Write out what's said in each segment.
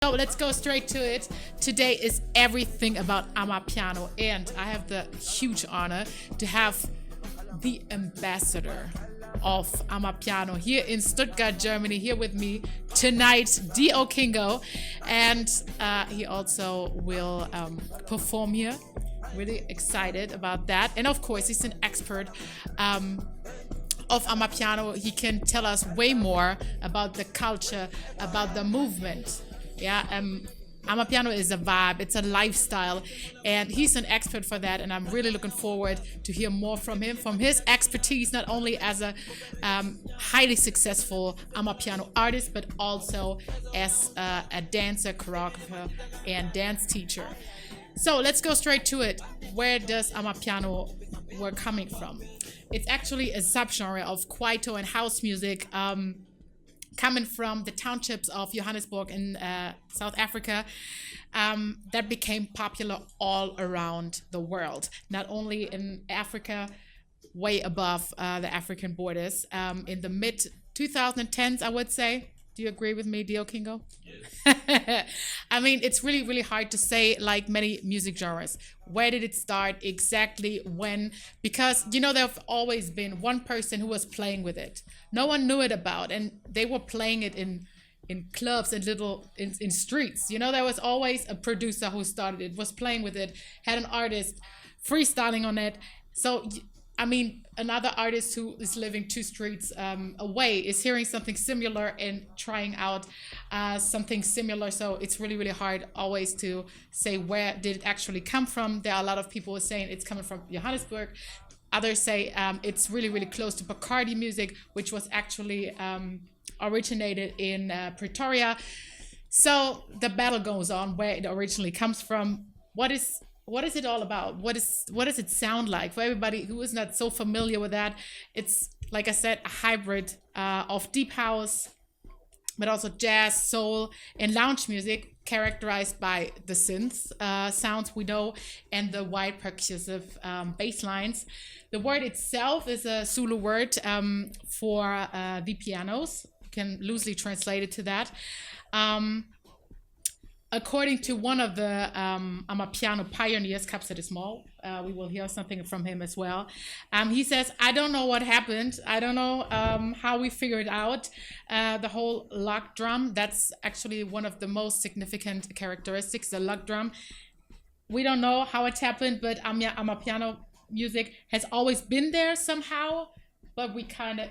So let's go straight to it. Today is everything about Amapiano, and I have the huge honor to have the ambassador of Amapiano here in Stuttgart, Germany, here with me tonight, D Ukingo, and he also will perform here. Really excited about that, and of course, he's an expert. Of Amapiano, he can tell us way more about the culture, about the movement. Yeah, Amapiano is a vibe, it's a lifestyle, and he's an expert for that. And I'm really looking forward to hear more from him, from his expertise, not only as a highly successful Amapiano artist, but also as a dancer, choreographer, and dance teacher. So let's go straight to it. Where does Amapiano work coming from? It's actually a subgenre of kwaito and house music, coming from the townships of Johannesburg in South Africa, that became popular all around the world, not only in Africa, way above the African borders. In the mid 2010s, I would say. Do you agree with me, D Ukingo? Yes. I mean, it's really, really hard to say, like many music genres. Where did it start? Exactly when? Because, you know, there have always been one person who was playing with it. No one knew it about, and they were playing it in clubs and in streets. You know, there was always a producer who started it, was playing with it, had an artist freestyling on it. So, I mean, another artist who is living two streets away is hearing something similar and trying out something similar. So it's really, really hard always to say where did it actually come from. There are a lot of people saying it's coming from Johannesburg. Others say it's really, really close to Bacardi music, which was actually originated in Pretoria. So the battle goes on where it originally comes from. What is it all about? What does it sound like? For everybody who is not so familiar with that, it's, like I said, a hybrid of deep house, but also jazz, soul, and lounge music, characterized by the synths sounds we know and the wide percussive bass lines. The word itself is a Zulu word for the pianos. You can loosely translate it to that. According to one of the Amapiano pioneers, Kapsa de Small, we will hear something from him as well. He says, I don't know what happened. I don't know how we figured out the whole lug drum. That's actually one of the most significant characteristics, the lug drum. We don't know how it happened, but Amapiano music has always been there somehow, but we kind of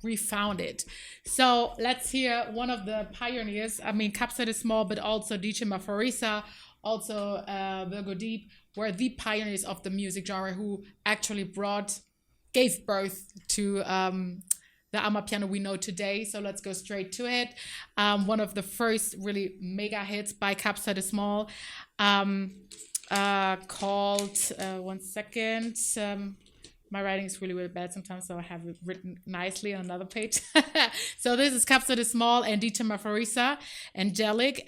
refound it. So let's hear one of the pioneers. I mean, Kapsa de Small, but also DJ Mafarisa, also Virgo Deep, were the pioneers of the music genre who actually gave birth to the Amapiano we know today. So let's go straight to it. One of the first really mega hits by Kapsa de Small, called, one second, my writing is really, really bad sometimes, so I have it written nicely on another page. So this is Kapsa de Small and Dita Mafarisa, Angelic,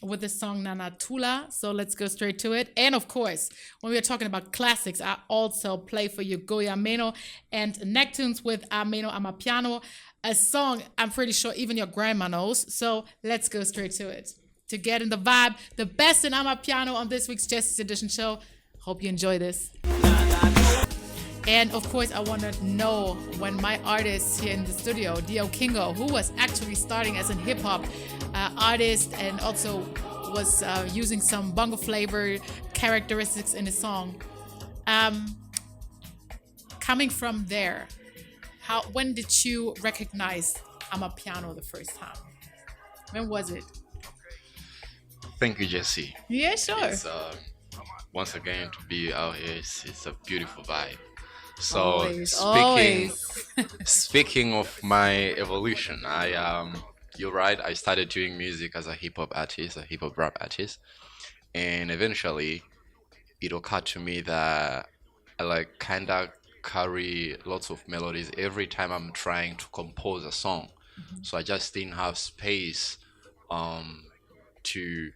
with the song Nana Tula. So let's go straight to it. And of course, when we are talking about classics, I also play for you Goya Ameno and Necktunes with Ameno Amapiano, a song I'm pretty sure even your grandma knows. So let's go straight to it. To get in the vibe, the best in Amapiano on this week's Justice Edition show. Hope you enjoy this. And of course, I want to know when my artist here in the studio, D Ukingo, who was actually starting as a hip hop artist and also was using some bongo flavor characteristics in the song. Coming from there, when did you recognize Amapiano the first time? When was it? Thank you, Jesse. Yeah, sure. It's, once again, to be out here, it's a beautiful vibe. So Always, always. speaking of my evolution, you're right. I started doing music as a hip hop artist, a hip hop rap artist, and eventually, it occurred to me that I like kinda carry lots of melodies every time I'm trying to compose a song. So I just didn't have space to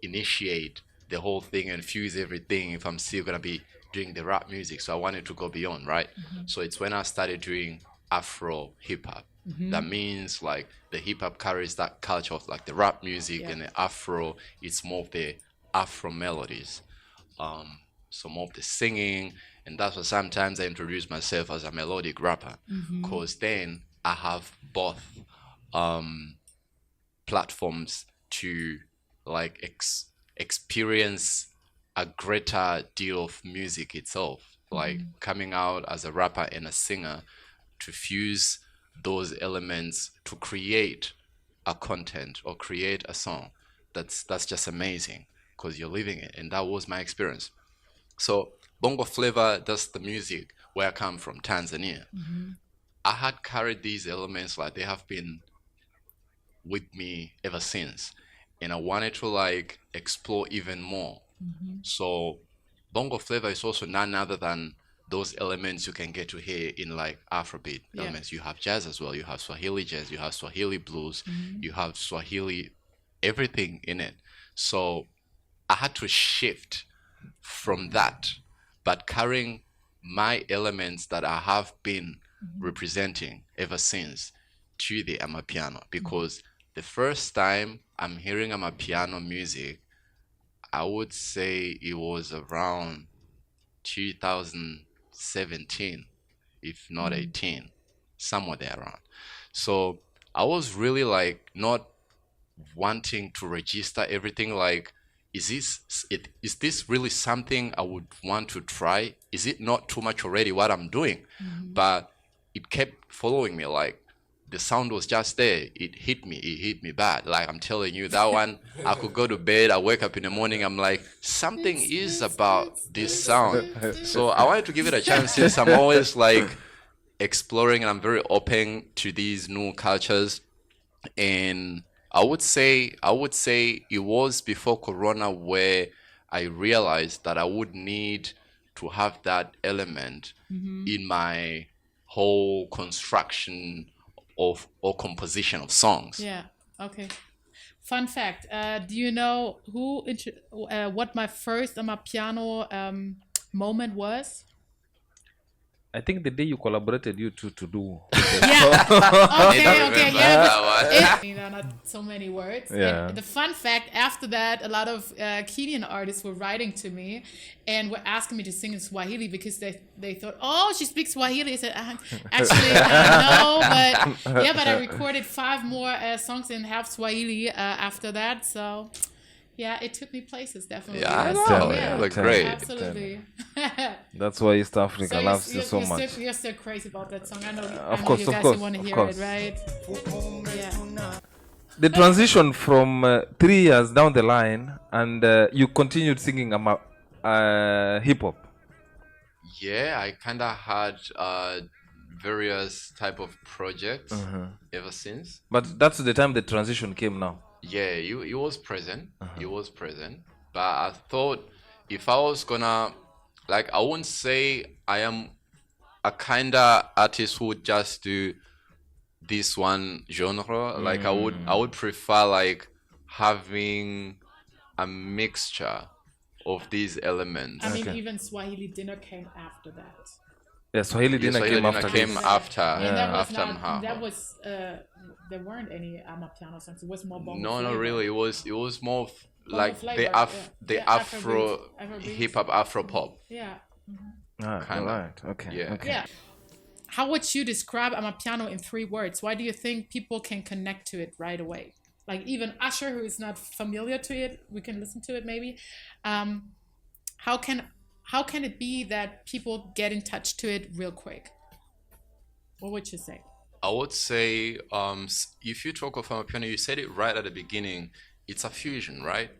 initiate the whole thing and fuse everything if I'm still gonna be doing the rap music. So I wanted to go beyond, right? So it's when I started doing Afro hip hop. That means like the hip hop carries that culture of like the rap music, Yeah. and the Afro, it's more of the Afro melodies. So more of the singing, and that's why sometimes I introduce myself as a melodic rapper, because then I have both platforms to like experience a greater deal of music itself, like coming out as a rapper and a singer, to fuse those elements to create a content or create a song. That's just amazing, because you're living it, and that was my experience. So bongo flavor, that's the music where I come from, Tanzania. I had carried these elements, like they have been with me ever since, and I wanted to like explore even more. So bongo flavor is also none other than those elements you can get to hear in like Afrobeat elements. You have jazz as well. You have Swahili jazz. You have Swahili blues. You have Swahili everything in it. So I had to shift from that, but carrying my elements that I have been representing ever since to the Amapiano, because the first time I'm hearing Amapiano music, I would say it was around 2017, if not 18, somewhere there around. So I was really like not wanting to register everything, like is this really something I would want to try? Is it not too much already what I'm doing? But it kept following me, like the sound was just there. It hit me bad. Like I'm telling you, that one, I could go to bed, I wake up in the morning, I'm like, something is about this sound. So I wanted to give it a chance, since I'm always like exploring and I'm very open to these new cultures. And I would say it was before Corona where I realized that I would need to have that element in my whole construction of or composition of songs. Yeah. Okay. Fun fact. Do you know what my first Amapiano moment was? I think the day you collaborated, you two, to do. Yeah. Okay. remember Yeah. that one. Not so many words. Yeah. And the fun fact, after that, a lot of Kenyan artists were writing to me and were asking me to sing in Swahili, because they thought, oh, she speaks Swahili. I said, actually, no, but I recorded 5 more songs in half Swahili after that. So yeah, it took me places, definitely. Yeah, I Yes, know. yeah. It looked great. Absolutely. That's why East Africa So loves you so you're much. Still, you're still crazy about that song. I know course, you of guys course, want to of hear course. it, right? Yeah. The transition from 3 years down the line, and you continued singing hip hop. Yeah, I kind of had various type of projects ever since. But that's the time the transition came now. Yeah, it was present. It was present. But I thought if I was gonna, like, I wouldn't say I am a kind of artist who would just do this one genre. Like I would prefer like having a mixture of these elements. I mean, Okay. even Swahili dinner came after that. Yeah, Swahili Yeah, dinner Swahili came dinner after came this. after And that was after not, Mhaho. that was, there weren't any Amapiano songs. It was more bongo No, flavor. really. It was more of like flavor, the yeah, Afro Afrobeats. hip hop Afro pop. Yeah. Ah, Kinda. right. Okay. Yeah. Okay. Yeah. How would you describe Amapiano in 3 words? Why do you think people can connect to it right away? Like even Usher, who is not familiar to it, we can listen to it maybe. How can it be that people get in touch to it real quick? What would you say? I would say, if you talk of Amapiano, you said it right at the beginning. It's a fusion, right?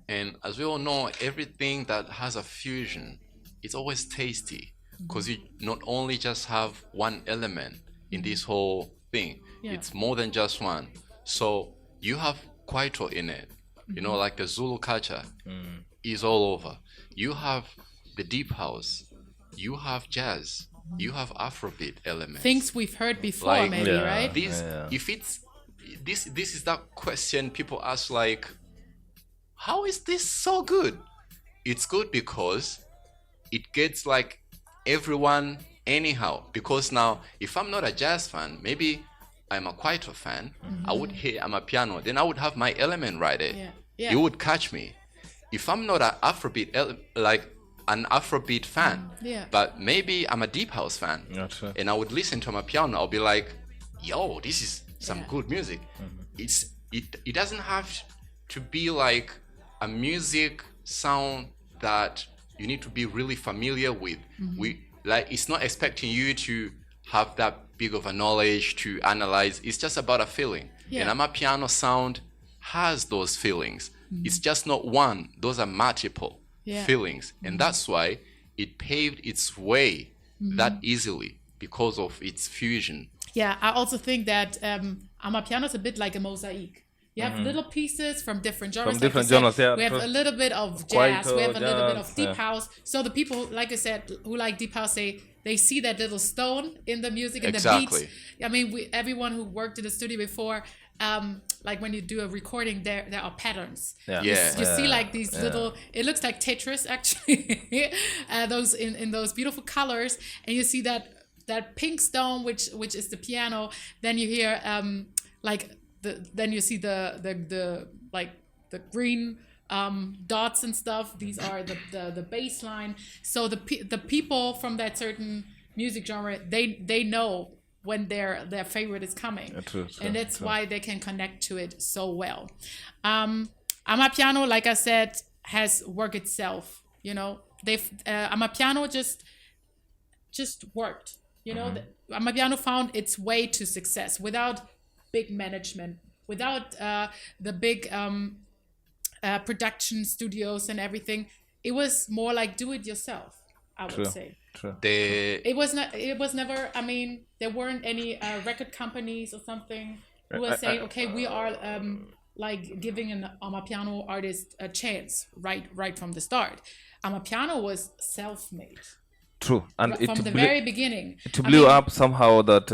And as we all know, everything that has a fusion, it's always tasty, because you not only just have one element in this whole thing. Yeah. It's more than just one. So you have Kwaito in it. You know, like the Zulu culture is all over. You have the deep house. You have jazz. You have Afrobeat elements. Things we've heard before, Like- maybe, Yeah. right? This, Yeah. if it's this is that question people ask, like, how is this so good? It's good because it gets like everyone anyhow. Because now, if I'm not a jazz fan, maybe I'm a Kwaito fan, I would hear Amapiano, then I would have my element right there. Yeah. Yeah. It would catch me. If I'm not an Afrobeat, like an Afrobeat fan, Yeah. but maybe I'm a deep house fan, Gotcha. and I would listen to Amapiano, I'll be like, yo, this is some Yeah. good music. It doesn't have to be like a music sound that you need to be really familiar with. It's not expecting you to have that big of a knowledge to analyze. It's just about a feeling. Yeah. And Amapiano sound has those feelings. It's just not one. Those are multiple feelings. And that's why it paved its way that easily because of its fusion. Yeah, I also think that Amapiano is a bit like a mosaic. You have little pieces from different genres. From different like you said. genres, yeah, We have true. a little bit of jazz. Kwaito, We have a little bit of jazz, deep yeah. house. So the people, like I said, who like deep house, they see that little stone in the music and the Exactly. beats. I mean, everyone who worked in the studio before, like when you do a recording, there are patterns. Yeah. Yeah. You see like these little, it looks like Tetris actually, those in those beautiful colors, and you see that pink stone which is the piano. Then you hear then you see the like the green dots and stuff. These are the bass line. So the people from that certain music genre, they know when their favorite is coming, True, and that's why they can connect to it so well. Amapiano, like I said, has worked itself. You know, Amapiano just worked. You know, Amapiano found its way to success without big management, without the big production studios and everything. It was more like do it yourself, I would say. True. It was never, I mean, there weren't any record companies or something who were saying, okay, we are like giving an Amapiano artist a chance right from the start. Amapiano was self-made. True, and From the very beginning. It blew up somehow that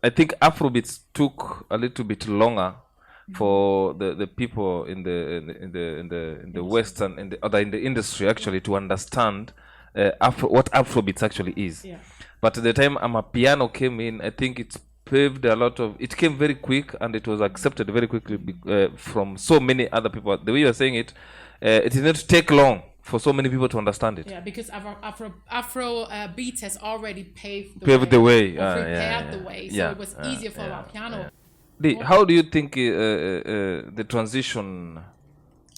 I think Afrobeats took a little bit longer for the people in the Western in the industry actually to understand what Afrobeats actually is. Yeah. But at the time Amapiano came in, I think it paved a lot of. It came very quick and it was accepted very quickly from so many other people. The way you are saying it, it did not take long for so many people to understand it. Yeah, because Afro beats has already paved the way. Prepared the way, so it was easier for Amapiano. How do you think the transition?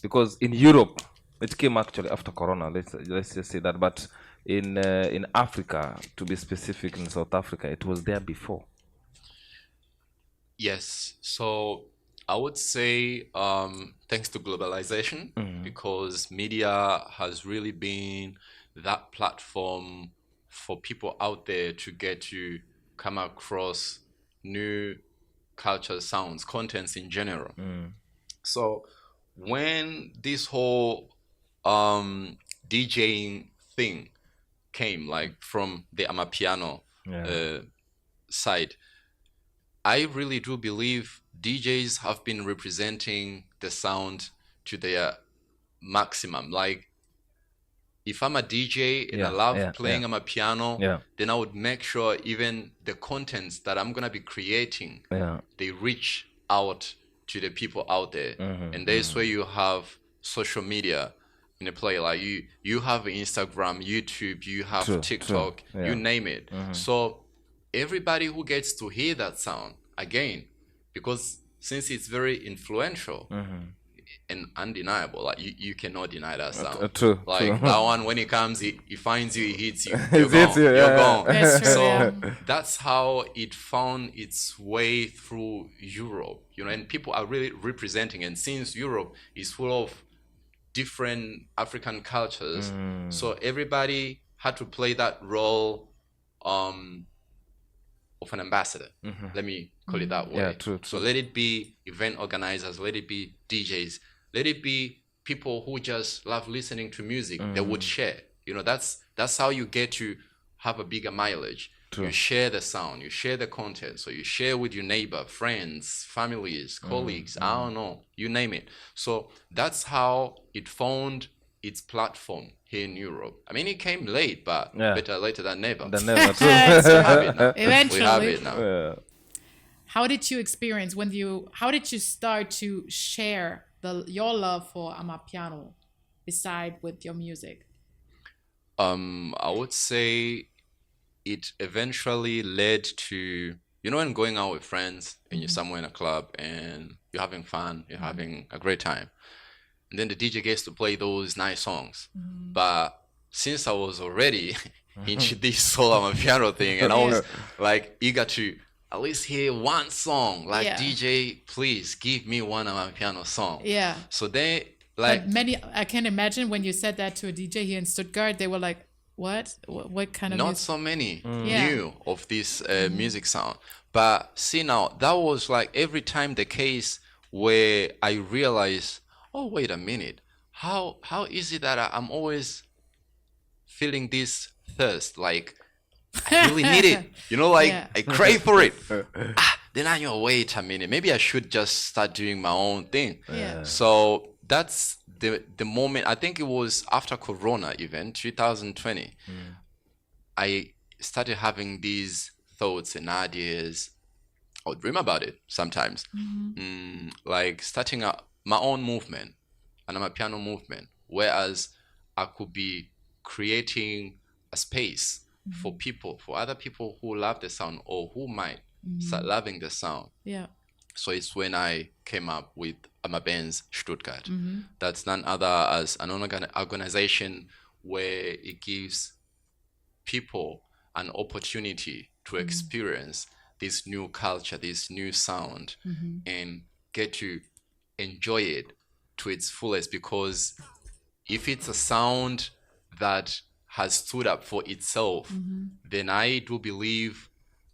Because in Europe, it came actually after Corona. Let's just say that. But in Africa, to be specific, in South Africa, it was there before. Yes. So I would say thanks to globalization, because media has really been that platform for people out there to get to come across new culture, sounds, contents in general. So when this whole DJing thing came, like from the Amapiano side, I really do believe DJs have been representing the sound to their maximum. Like, if I'm a DJ and I love playing Amapiano, then I would make sure even the contents that I'm gonna be creating, they reach out to the people out there. And that's where you have social media in a play. Like you have Instagram, YouTube, you have TikTok, you name it. So everybody who gets to hear that sound again, because since it's very influential and undeniable, like you cannot deny that sound. Like that one, when it comes, he finds you, he hits you, you're gone. You're gone. That's true, So that's how it found its way through Europe, you know, and people are really representing. And since Europe is full of different African cultures, so everybody had to play that role of an ambassador. Let me call it that way. So let it be event organizers, let it be DJs, let it be people who just love listening to music. They would share. You know, that's how you get to have a bigger mileage. You share the sound, you share the content. So you share with your neighbor, friends, families, colleagues, I don't know, you name it. So that's how it found its platform here in Europe. I mean, it came late, but better later than never. Than never. We have it now. Eventually. We have it now. how did you experience how did you start to share your love for Amapiano beside with your music? I would say it eventually led to, when going out with friends and you're somewhere in a club and you're having fun, you're having a great time. And then the DJ gets to play those nice songs. But since I was already into this solo Amapiano thing, and I was like eager to at least hear one song, like DJ, please give me one Amapiano song. Yeah. So they like I can imagine when you said that to a DJ here in Stuttgart, they were like, what kind of not music? so many knew of this music sound. But see now, that was like every time the case where I realized, oh wait a minute, how is it that I'm always feeling this thirst, like I really need it, I crave for it. Then I know, wait a minute, maybe I should just start doing my own thing. So that's the moment. I think it was after Corona even 2020. I started having these thoughts and ideas. I would dream about it sometimes. Like starting my own movement, an Amapiano movement, whereas I could be creating a space for other people who love the sound or who might start loving the sound. So it's when I came up with Amabands Stuttgart. That's none other as an organization where it gives people an opportunity to experience this new culture, this new sound, and get to enjoy it to its fullest. Because if it's a sound that has stood up for itself, then I do believe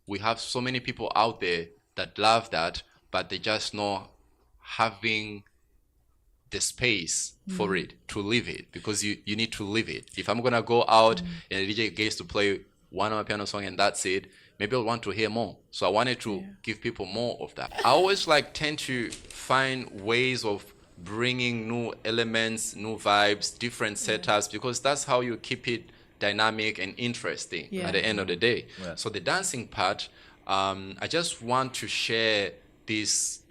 we have so many people out there that love that, but they just not having the space for it to live it, because you need to live it. If I'm gonna go out and a DJ gets to play one of my piano song and that's it, maybe I'll want to hear more. So I wanted to give people more of that. I always tend to find ways of bringing new elements, new vibes, different setups, because that's how you keep it dynamic and interesting at the end of the day. So the dancing part, I just want to share this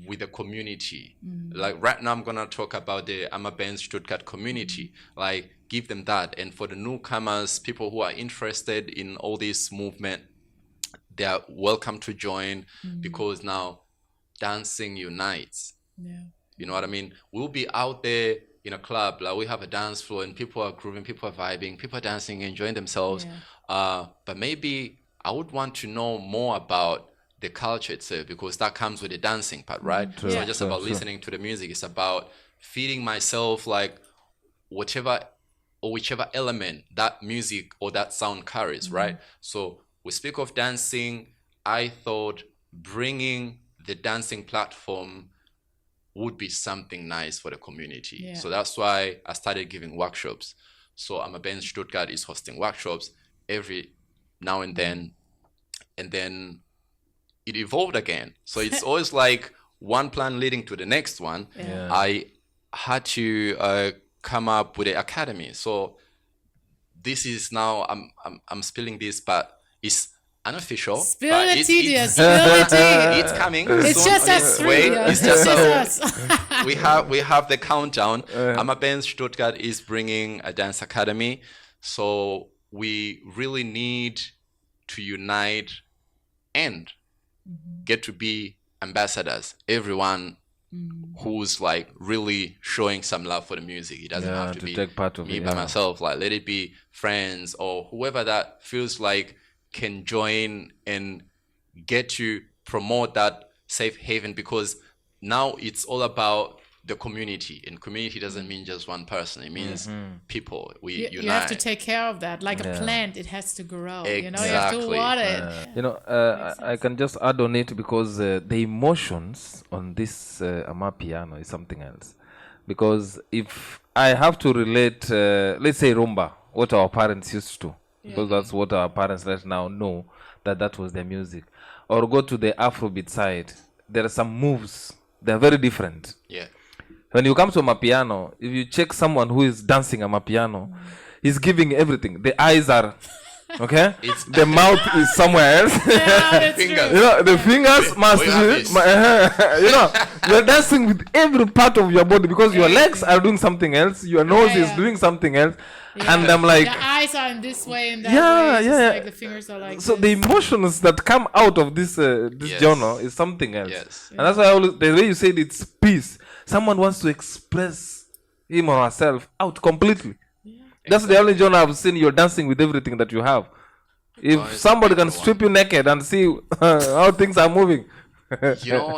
with the community. Like right now I'm gonna talk about the Amabands Stuttgart community, like give them that. And for the newcomers, people who are interested in all this movement, they are welcome to join, because now dancing unites. You know what I mean? We'll be out there in a club, like we have a dance floor and people are grooving, people are vibing, people are dancing, enjoying themselves. But maybe I would want to know more about the culture itself, because that comes with the dancing part, right? It's not just about listening to the music, it's about feeding myself like whichever element that music or that sound carries, right? So we speak of dancing. I thought bringing the dancing platform would be something nice for the community. So that's why I started giving workshops. So Amabands Stuttgart is hosting workshops every now and then it evolved again. So it's always like one plan leading to the next one. I had to come up with an academy. So this is now I'm spilling this, but it's unofficial. Spill the tea, dear. Spill the tea. It's coming. It's soon, just us three. It's just us. we have the countdown. Amabands Stuttgart is bringing a dance academy. So we really need to unite and get to be ambassadors. Everyone who's like really showing some love for the music. It doesn't have to be take part of me it, by myself. Like let it be friends or whoever that feels like can join and get to promote that safe haven, because now it's all about the community, and community doesn't mean just one person. It means people. We unite. You have to take care of that, like a plant. It has to grow. Exactly. You know, you have to water it. I can just add on it, because the emotions on this Amapiano is something else. Because if I have to relate, let's say rumba, what our parents used to, because that's what our parents right now know, that was their music, or go to the afrobeat side, there are some moves, they're very different. When you come to Amapiano, if you check someone who is dancing Amapiano, he's giving everything. The eyes are Okay, the mouth is somewhere else. Yeah, that's Fingers. true. You know, the fingers must we have this. you know, you're dancing with every part of your body because your legs are doing something else, your nose is yeah. doing something else. Yeah. And I'm like, The eyes are in this way and that Yeah, way. It's just yeah. like the fingers are like so this. the emotions that come out of this Yes. genre is something else. Yes. And that's why I always, the way you said it's peace. Someone wants to express him or herself out completely. That's the only genre I've seen you're dancing with everything that you have. If it's somebody a can beautiful strip you naked and see how things are moving. You know,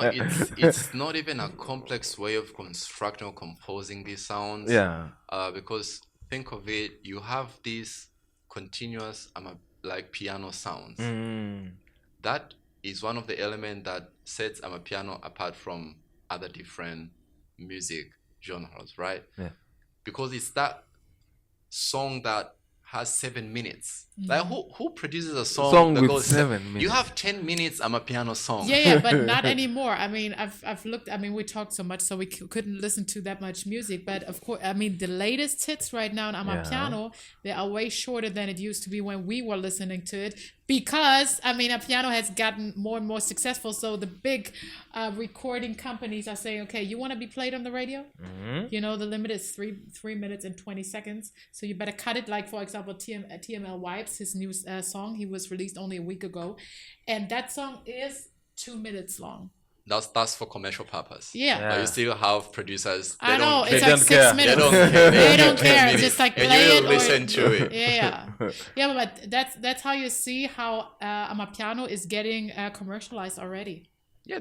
it's not even a complex way of constructing or composing these sounds. Yeah. Because think of it, you have these continuous like piano sounds. That is one of the elements that sets Amapiano apart from other different music genres, right? Yeah. Because it's that song that has 7 minutes. Like who produces a song that with goes 7 minutes? You have 10 minutes Amapiano song. Yeah, but not anymore. I mean, I've looked. I mean, we talked so much, so we couldn't listen to that much music. But of course, I mean, the latest hits right now in Amapiano, they are way shorter than it used to be when we were listening to it. Because I mean, Amapiano has gotten more and more successful. So the big recording companies are saying, okay, you want to be played on the radio? You know, the limit is 3 minutes and 20 seconds. So you better cut it. Like for example, TML Wipes, his new song, he was released only a week ago, and that song is 2 minutes long. That's for commercial purpose. Yeah. But you still have producers. I know, care. it's like 6 minutes. They don't care. They don't 10 care. minutes. Just like And play you it. listen to it. Yeah, but that's how you see how Amapiano is getting commercialized already. Yeah,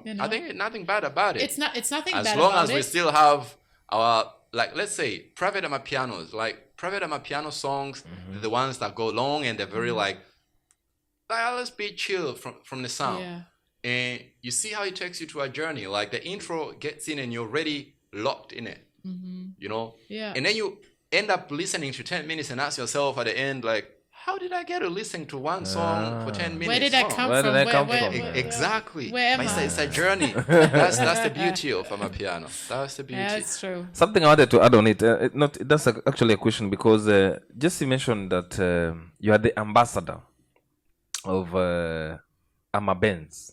You know? I think nothing bad about it. It's nothing as bad long about as it. we still have our, like, let's say private Amapianos, like private Amapiano songs, the ones that go long and they're very like let's be chill from the sound. Yeah. And you see how it takes you to a journey. Like the intro gets in and you're already locked in it. You know? Yeah. And then you end up listening to 10 minutes and ask yourself at the end, like, how did I get to listen to one song for 10 minutes? Where did I come Where from? did I come Where- from? where- Exactly. Where am But I? it's a journey. That's the beauty of Amapiano. That's the beauty. Yeah, that's true. Something I wanted to add on it. That's actually a question because Jesse mentioned that you are the ambassador of Amabenz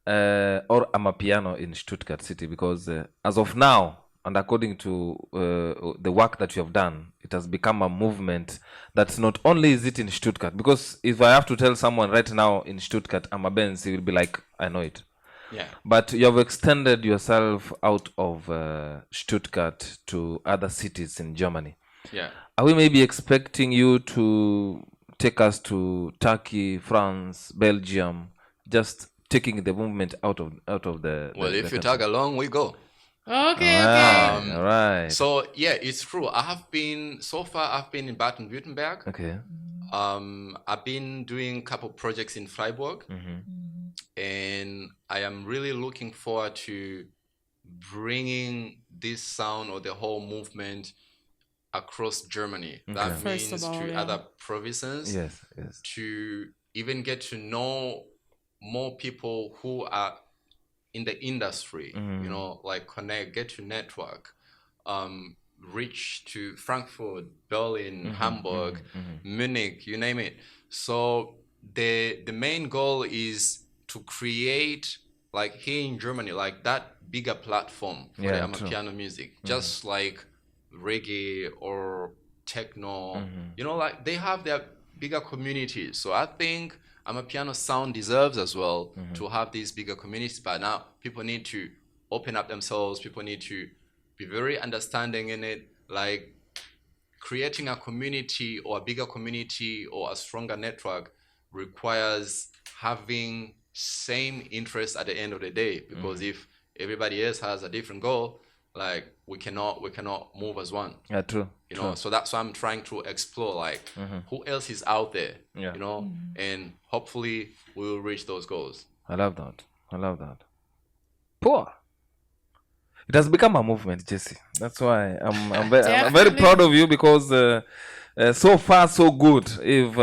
or Amapiano in Stuttgart City because as of now, and according to the work that you have done, it has become a movement that's not only is it in Stuttgart, because if I have to tell someone right now in Stuttgart, Amabenz, he will be like, I know it. Yeah. But you have extended yourself out of Stuttgart to other cities in Germany. Yeah. Are we maybe expecting you to take us to Turkey, France, Belgium, just taking the movement out of the? Well, the if you country? tag along, we go. Okay. All right. So yeah, it's true. I've been in Baden-Württemberg. Okay. I've been doing a couple projects in Freiburg, and I am really looking forward to bringing this sound or the whole movement across Germany. That First means of all, to yeah. other provinces. Yes. To even get to know more people who are in the industry, you know, like connect, get to network, reach to Frankfurt, Berlin, Hamburg, Munich, you name it. So the main goal is to create, like here in Germany, like that bigger platform for the Amapiano music, just like reggae or techno, you know, like they have their bigger communities. So I think Amapiano sound deserves as well to have these bigger communities. But now people need to open up themselves. People need to be very understanding in it. Like creating a community or a bigger community or a stronger network requires having same interest at the end of the day. Because if everybody else has a different goal, like we cannot move as one. Yeah, true. You know, so that's why I'm trying to explore, like, who else is out there, Yeah. you know, and hopefully we will reach those goals. I love that. Poor. It has become a movement, Jesse. That's why I'm very proud of you because so far so good. If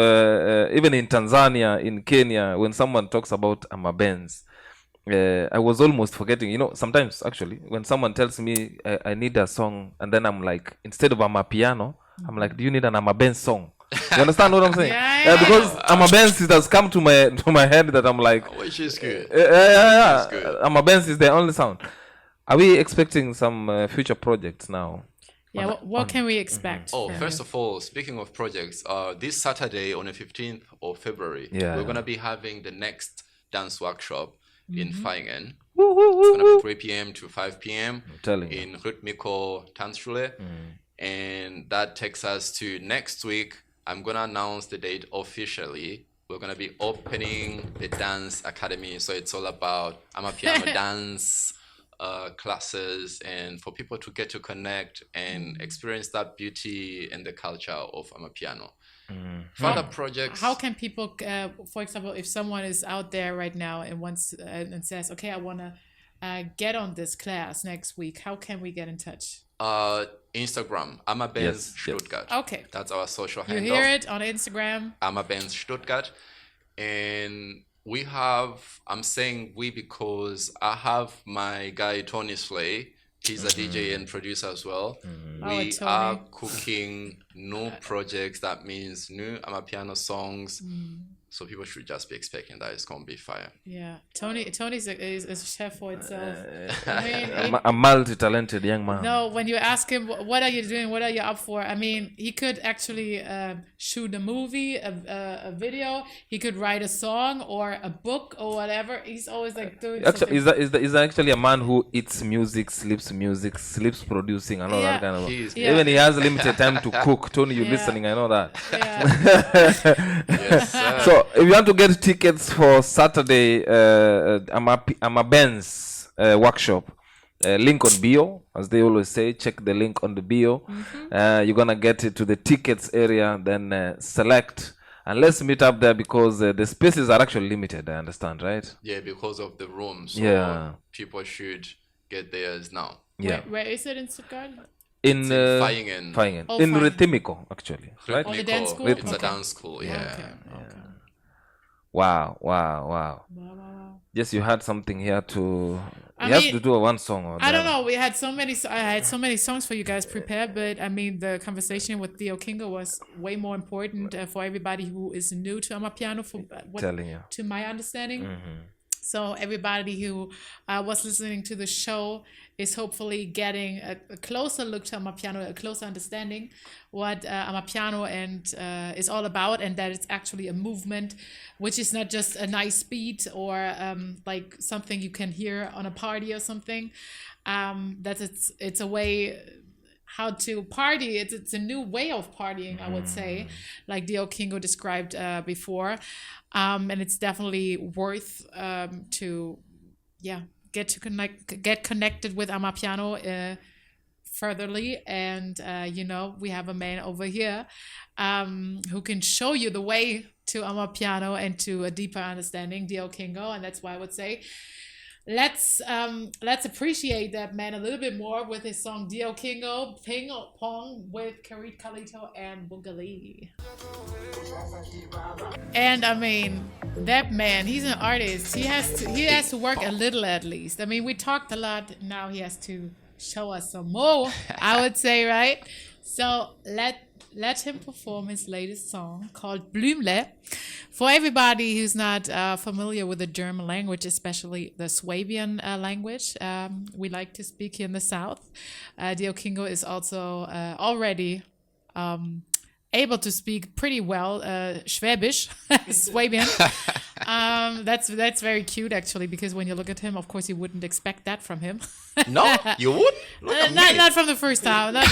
even in Tanzania, in Kenya, when someone talks about Amabenz, I was almost forgetting. You know, sometimes actually when someone tells me I need a song, and then I'm like, instead of Amapiano, I'm like, do you need an Amabenz song? You understand what I'm saying? Yeah. Because Amabensis has come to my head that I'm like, Which is good. yeah. good. Amabensis is the only sound. Are we expecting some future projects now? Yeah, what can we expect? Oh, from first you? of all, speaking of projects, this Saturday on the 15th of February, Yeah. we're gonna be having the next dance workshop in Feigen. Woo, woo, It's woo, gonna woo. be 3 p.m. to 5 p.m. telling you. in Rhythmico Tanzschule. And that takes us to next week. I'm gonna announce the date officially. We're gonna be opening the dance academy, so it's all about Amapiano dance classes, and for people to get to connect and experience that beauty and the culture of Amapiano. Further projects. How can people, for example, if someone is out there right now and wants and says, okay, I want to get on this class next week, how can we get in touch? Instagram, Amabenz Stuttgart. Okay. That's our social You handle. hear it on Instagram. Amabenz Stuttgart. And we have, I'm saying we because I have my guy Tony Slay. He's a DJ and producer as well. We Tony. are cooking new projects. That means new Amapiano songs. So people should just be expecting that it's gonna be fire. Yeah, Tony's a chef for itself. I mean, A multi-talented young man. no, when you ask him, what are you doing? What are you up for? I mean, he could actually shoot a movie, a video. He could write a song or a book or whatever. He's always like doing Actually, something. is actually a man who eats music, sleeps producing, and all that kind of. He's- Even he has limited time to cook. Tony, you Yeah. listening? I know that. Yeah. Yes, sir. So, if you want to get tickets for Saturday, Amabenz workshop, link on bio, as they always say. Check the link on the bio. You're gonna get it to the tickets area, then select. And let's meet up there because the spaces are actually limited, I understand, right? Yeah, because of the rooms. So Yeah. people should get theirs now. Yeah. Where is it in Stuttgart? In It's in Feigen. Feigen. Oh, In Feigen. Rhythmico, actually, right? Oh, the dance school? It's a Okay. dance school, yeah. Okay. Wow. Wow. Yes, you had something here to... I You have mean, to do one song or I don't the other. know. We had so many. I had so many songs for you guys prepared, but I mean, the conversation with D Ukingo was way more important for everybody who is new to Amapiano. For Telling you. to my understanding. So everybody who was listening to the show is hopefully getting a closer look to Amapiano, a closer understanding what Amapiano and is all about, and that it's actually a movement, which is not just a nice beat or like something you can hear on a party or something. That it's a way how to party. It's a new way of partying, I would say, like D Ukingo described before. And it's definitely worth to get connected with Amapiano furtherly. And we have a man over here who can show you the way to Amapiano and to a deeper understanding, D Ukingo. And that's why I would say let's appreciate that man a little bit more with his song D Ukingo, Ping Pong with Karit Kalito and Bungali. And I mean, that man, he's an artist. He has to work a little at least. I mean, we talked a lot. Now he has to show us some more, I would say, right? So let him perform his latest song called Blümle. For everybody who's not familiar with the German language, especially the Swabian language, we like to speak here in the South. D Ukingo is also already able to speak pretty well Schwäbisch, Swabian. That's very cute, actually, because when you look at him, of course, you wouldn't expect that from him. No, you would? Look at me. Not from the first time, not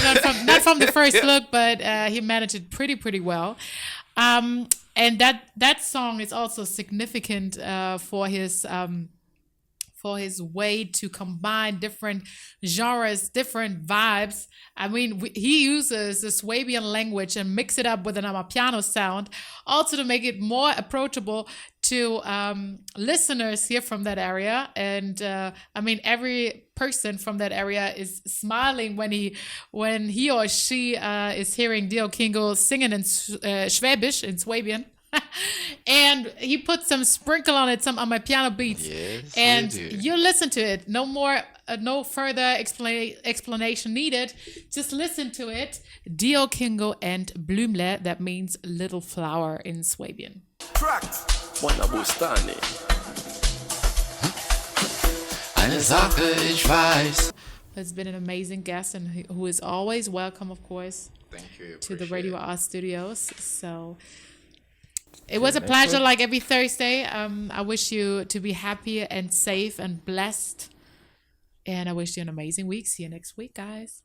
from the first look, but he managed it pretty well. And that song is also significant for his way to combine different genres, different vibes. I mean, he uses the Swabian language and mix it up with an Amapiano sound, also to make it more approachable to listeners here from that area. And I mean, every person from that area is smiling when he or she is hearing D Ukingo singing in Schwäbisch, in Swabian. And he put some sprinkle on it, some Amapiano beats. Yes, and you do. you listen to it. No more, no further explanation needed. Just listen to it. D Ukingo and Blümle, that means little flower in Swabian. Bwana bustani. Eine Sache, ich weiß. Has been an amazing guest and who is always welcome, of course, Thank you. to the appreciate Radio it. R studios. So it was a pleasure, like every Thursday. I wish you to be happy and safe and blessed. And I wish you an amazing week. See you next week, guys.